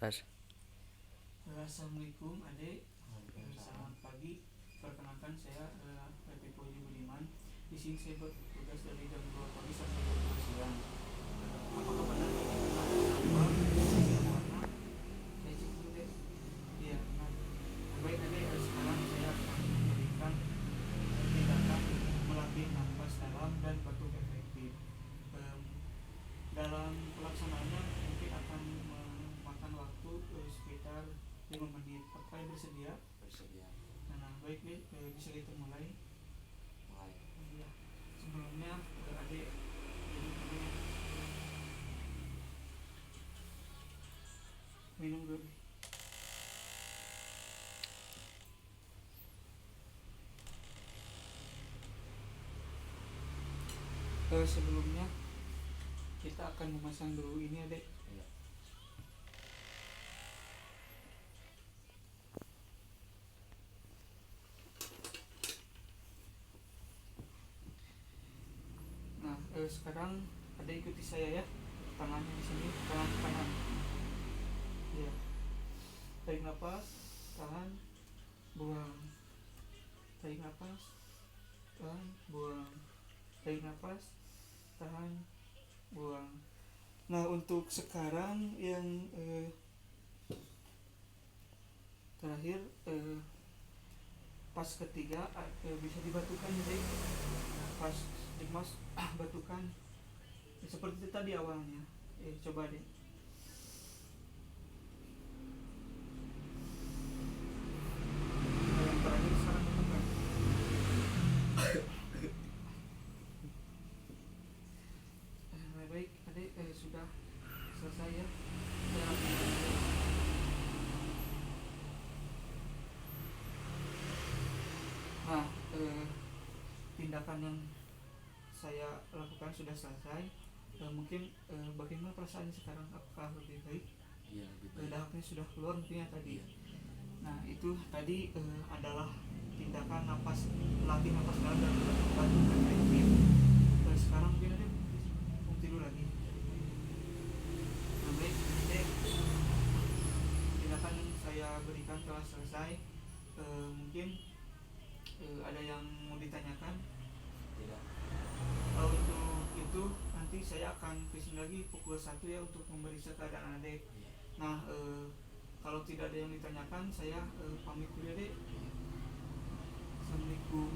Start. Assalamualaikum adik. Waalaikumsalam. Selamat pagi. Perkenalkan saya Pt Puji Budiman. Di sini saya bertugas dari jam 2 pagi sampai jam 2 siang. Apakah benar ini benar apa warna? Saya cek dulu deh. Iya benar. Baik adik, sekarang saya akan memberikan tindakan melatih nafas dalam dan batuk efektif. Dalam pelaksanaannya mungkin akan memakan waktu sekitar 5 menit. Apakah bersedia? Bersedia. Nah, baik nih, bisa kita mulai. Mulai. Ya. Sebelumnya adik jadi minum dulu. Sebelumnya kita akan memasang dulu ini adik. Iya. Nah, sekarang ada ikuti saya ya. Tangannya di sini, tangan kanan. Ya. Tarik nafas, tahan, buang. Tarik nafas, tahan, buang. Tarik nafas, tahan, buang. Nah, untuk sekarang yang terakhir pas ketiga bisa dibatukan jadi pas dimas batukan seperti itu tadi awalnya. Coba deh. Yang terakhir sekarang batukan. Baik adik, sudah selesai ya. Nah, tindakan yang saya lakukan sudah selesai. Mungkin bagaimana perasaannya sekarang? Apakah lebih baik? Iya, lebih baik. Dahaknya sudah keluar mungkin ya tadi. Iya. Nah, itu tadi adalah tindakan napas, latih napas dalam dan batuk efektif. Sekarang mungkin ada tidur lagi. Nah, baik, tindakan yang saya berikan telah selesai. Mungkin ada yang mau ditanyakan? Tidak. Untuk itu nanti saya akan kesini lagi pukul 1 ya untuk memeriksa keadaan adik. Iya. Nah, kalau tidak ada yang ditanyakan saya pamit dulu ya dek. Assalamualaikum.